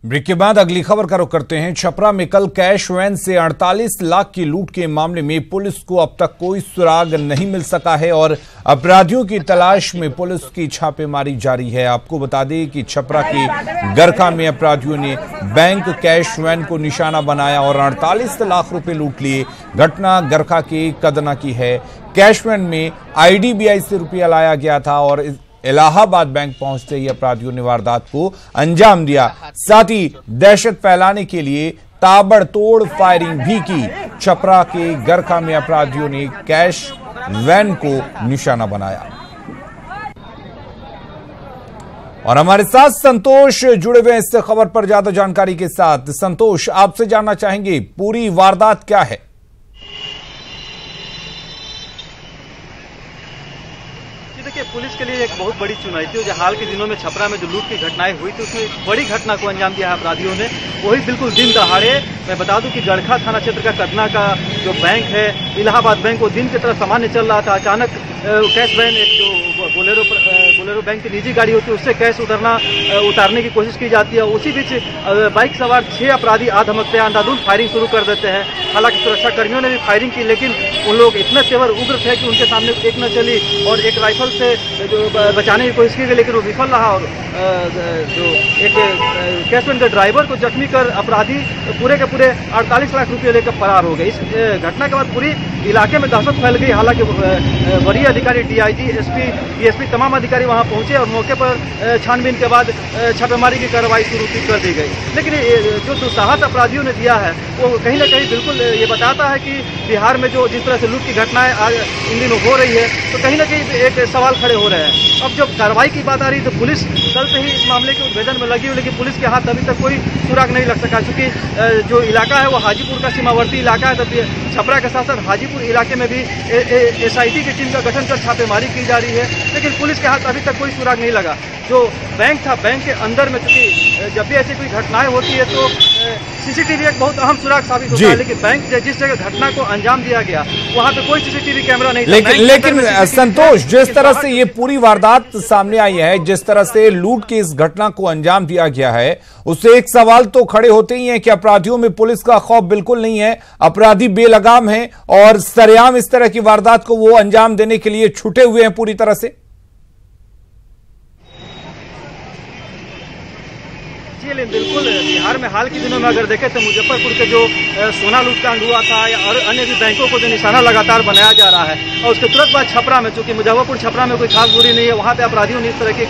Break के बाद अगली खबर का रुख करते हैं। छपरा में कल कैश वैन से 48 लाख की लूट के मामले में पुलिस को अब तक कोई सुराग नहीं मिल सका है और अपराधियों की तलाश में पुलिस की छापेमारी जारी है। आपको बता दें कि छपरा के गरखा में अपराधियों ने बैंक कैश वैन को निशाना बनाया और 48 लाख रुपए लूट लिए। घटना गरखा के कदना की है। कैश वैन में IDBI से रुपया लाया गया था और इलाहाबाद बैंक पहुंचते ही अपराधियों ने वारदात को अंजाम दिया। साथ ही दहशत फैलाने के लिए ताबड़तोड़ फायरिंग भी की। छपरा के गरखा में अपराधियों ने कैश वैन को निशाना बनाया। और हमारे साथ संतोष जुड़े हुए इस खबर पर ज्यादा जानकारी के साथ। संतोष, आपसे जानना चाहेंगे पूरी वारदात क्या है? देखिए, पुलिस के लिए एक बहुत बड़ी चुनौती है। जो हाल के दिनों में छपरा में जो लूट की घटनाएं हुई थी, उसमें एक बड़ी घटना को अंजाम दिया है अपराधियों ने। वही बिल्कुल दिन दहाड़े। मैं बता दूं कि गरखा थाना क्षेत्र का कदना का जो बैंक है, इलाहाबाद बैंक, वो दिन की तरह सामान्य चल रहा था। अचानक कैश वैन, एक जो बोलेरो बैंक की निजी गाड़ी होती है, उससे कैश उतारने की कोशिश की जाती है। उसी बीच बाइक सवार 6 अपराधी आधमकते अंधाधुंध फायरिंग शुरू कर देते हैं। हालांकि सुरक्षा कर्मियों ने भी फायरिंग की, लेकिन उन लोग इतने तेवर उग्र थे कि उनके सामने एक न चली और एक राइफल से जो बचाने की कोशिश की गई, लेकिन वो विफल रहा। और जो एक कैश वैन के ड्राइवर को जख्मी कर अपराधी पूरे के पूरे 48 लाख रुपये लेकर फरार हो गए। इस घटना के बाद पूरी इलाके में दहशत फैल गई। हालांकि वरीय अधिकारी, DIG, SP, DSP तमाम अधिकारी वहां पहुंचे और मौके पर छानबीन के बाद छापेमारी की कार्रवाई शुरू कर दी गई। लेकिन जो दुस्साहस अपराधियों ने दिया है, वो कहीं ना कहीं बिल्कुल ये बताता है कि बिहार में जो जिस तरह से लूट की घटनाएं आज इन दिनों हो रही है, तो कहीं ना कहीं एक सवाल खड़े हो रहे हैं। अब जब कार्रवाई की बात आ रही है तो पुलिस कल से ही इस मामले के उद्भेदन में लगी हुई, लेकिन पुलिस के हाथ अभी तक कोई सुराग नहीं लग सका। क्योंकि जो इलाका है वो हाजीपुर का सीमावर्ती इलाका है, तब छपरा के साथ साथ हाजीपुर इलाके में भी SIT की टीम का गठन कर छापेमारी की जा रही है, लेकिन पुलिस के हाथ अभी तक कोई सुराग नहीं लगा। जो बैंक था, बैंक के अंदर में, चूंकि जब भी ऐसी कोई घटनाएं होती है तो CCTV एक बहुत अहम सुराग साबित होता है, लेकिन बैंक जिस जगह घटना को अंजाम दिया गया वहां पे कोई CCTV कैमरा नहीं था। लेकिन संतोष, जिस तरह से ये पूरी वारदात सामने आई है, जिस तरह से लूट की इस घटना को अंजाम दिया गया है, उससे एक सवाल तो खड़े होते ही हैं कि अपराधियों में पुलिस का खौफ बिल्कुल नहीं है। अपराधी बेलगाम हैं और सरेआम इस तरह की वारदात को वो अंजाम देने के लिए छुटे हुए हैं पूरी तरह से। बिल्कुल, बिहार में हाल के दिनों में अगर देखें तो मुजफ्फरपुर के जो सोना लूटकांड हुआ था या और अन्य भी बैंकों को जो निशाना लगातार बनाया जा रहा है, और उसके तुरंत बाद छपरा में, चूंकि मुजफ्फरपुर छपरा में कोई खास दूरी नहीं है, वहां पे अपराधियों ने इस तरह की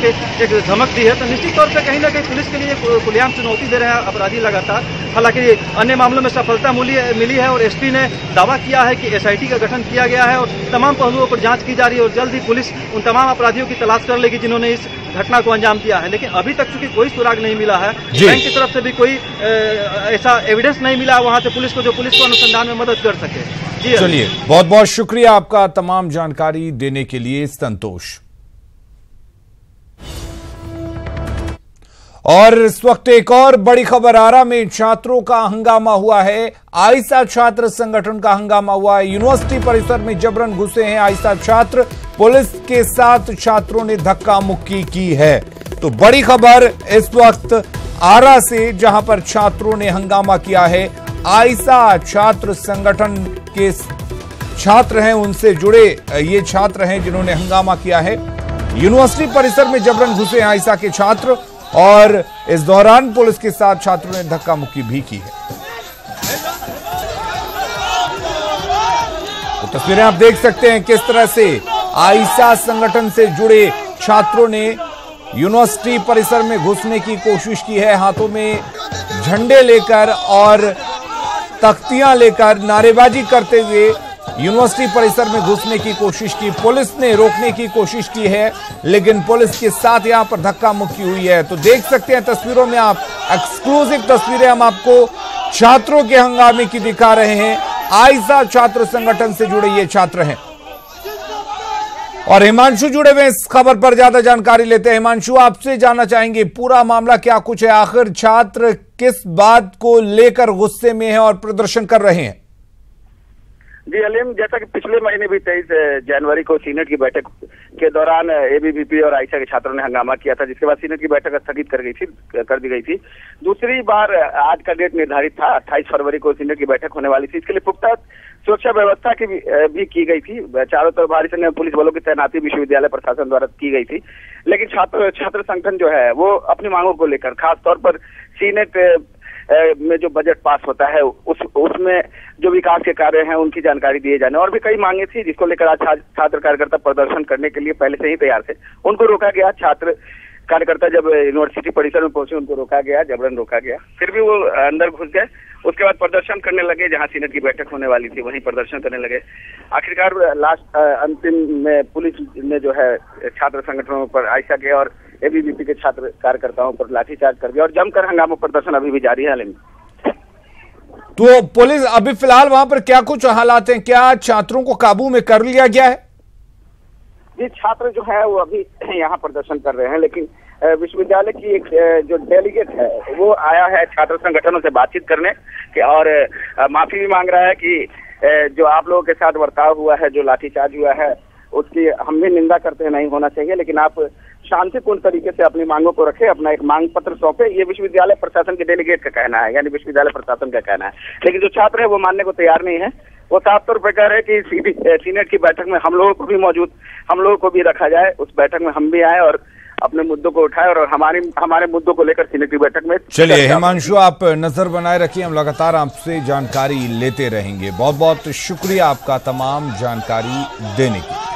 एक धमक दी है, तो निश्चित तौर पर कहीं ना कहीं पुलिस के लिए खुलेआम चुनौती दे रहे हैं अपराधी लगातार। हालांकि अन्य मामलों में सफलता मिली है और SP ने दावा किया है कि SIT का गठन किया गया है और तमाम पहलुओं पर जांच की जा रही है और जल्द ही पुलिस उन तमाम अपराधियों की तलाश कर लेगी जिन्होंने इस घटना को अंजाम दिया है। लेकिन अभी तक चूंकि कोई सुराग नहीं मिला है, बैंक की तरफ से भी कोई ऐसा एविडेंस नहीं मिला है वहां से पुलिस को, जो पुलिस को अनुसंधान में मदद कर सके। जी चलिए, बहुत बहुत शुक्रिया आपका तमाम जानकारी देने के लिए संतोष। और इस वक्त एक और बड़ी खबर, आरा में छात्रों का हंगामा हुआ है। आइसा छात्र संगठन का हंगामा हुआ है। यूनिवर्सिटी परिसर में जबरन घुसे हैं आइसा छात्र। पुलिस के साथ छात्रों ने धक्का मुक्की की है। तो बड़ी खबर इस वक्त आरा से, जहां पर छात्रों ने हंगामा किया है। आइसा छात्र संगठन के छात्र हैं, उनसे जुड़े ये छात्र हैं जिन्होंने हंगामा किया है। यूनिवर्सिटी परिसर में जबरन घुसे हैं आइसा के छात्र और इस दौरान पुलिस के साथ छात्रों ने धक्का मुक्की भी की है। तो तस्वीरें आप देख सकते हैं किस तरह से आइसा संगठन से जुड़े छात्रों ने यूनिवर्सिटी परिसर में घुसने की कोशिश की है। हाथों में झंडे लेकर और तख्तियां लेकर नारेबाजी करते हुए यूनिवर्सिटी परिसर में घुसने की कोशिश की। पुलिस ने रोकने की कोशिश की है, लेकिन पुलिस के साथ यहां पर धक्का मुक्की हुई है। तो देख सकते हैं तस्वीरों में आप, एक्सक्लूसिव तस्वीरें हम आपको छात्रों के हंगामे की दिखा रहे हैं। आइसा छात्र संगठन से जुड़े ये छात्र हैं और हिमांशु जुड़े हुए इस खबर पर ज्यादा जानकारी लेते हैं। हिमांशु, आपसे जानना चाहेंगे पूरा मामला क्या कुछ है, आखिर छात्र किस बात को लेकर गुस्से में हैं और प्रदर्शन कर रहे हैं? जी अलीम, जैसा कि पिछले महीने भी 23 जनवरी को सीनेट की बैठक के दौरान एबीवीपी और आयशा के छात्रों ने हंगामा किया था, जिसके बाद सीनेट की बैठक स्थगित कर दी गई थी। दूसरी बार आज का डेट निर्धारित था, 28 फरवरी को सीनेट की बैठक होने वाली थी। इसके लिए पुख्ता सुरक्षा व्यवस्था की भी की गई थी। चारों तरफ भारी संख्या में पुलिस बलों की तैनाती विश्वविद्यालय प्रशासन द्वारा की गई थी। लेकिन छात्र संगठन जो है वो अपनी मांगों को लेकर, खासतौर पर सीनेट में जो बजट पास होता है उसमें जो विकास के कार्य हैं उनकी जानकारी दिए जाने और भी कई मांगे थी, जिसको लेकर आज छात्र कार्यकर्ता प्रदर्शन करने के लिए पहले से ही तैयार थे। उनको रोका गया। छात्र कार्यकर्ता जब यूनिवर्सिटी परिसर में पहुंचे उनको रोका गया, जबरन रोका गया। फिर भी वो अंदर घुस गए। उसके बाद प्रदर्शन करने लगे, जहां सीनेट की बैठक होने वाली थी वहीं प्रदर्शन करने लगे। आखिरकार लास्ट अंतिम में पुलिस ने जो है छात्र संगठनों पर, आयशा के और एबीवीपी के छात्र कार्यकर्ताओं पर लाठीचार्ज कर दिया और जमकर हंगामा प्रदर्शन अभी भी जारी है। आलम, तो पुलिस अभी फिलहाल वहां पर क्या कुछ हालात हैं? क्या छात्रों को काबू में कर लिया गया है? जी, छात्र जो है वो अभी यहाँ प्रदर्शन कर रहे हैं, लेकिन विश्वविद्यालय की एक जो डेलीगेट है वो आया है छात्र संगठनों से बातचीत करने के और माफी भी मांग रहा है कि जो आप लोगों के साथ बर्ताव हुआ है, जो लाठीचार्ज हुआ है, उसकी हम भी निंदा करते हैं, नहीं होना चाहिए। लेकिन आप शांतिपूर्ण तरीके से अपनी मांगों को रखें, अपना एक मांग पत्र सौंपे, ये विश्वविद्यालय प्रशासन के डेलीगेट का कहना है, यानी विश्वविद्यालय प्रशासन का कहना है। लेकिन जो छात्र है वो मानने को तैयार नहीं है। वो साफ तौर पर कह रहे हैं कि सीनेट की बैठक में हम लोगों को भी रखा जाए, उस बैठक में हम भी आए और अपने मुद्दों को उठाए और हमारे मुद्दों को लेकर सीनेट की बैठक में। चलिए हिमांशु, आप नजर बनाए रखिए, हम लगातार आपसे जानकारी लेते रहेंगे। बहुत बहुत शुक्रिया आपका तमाम जानकारी देने के लिए।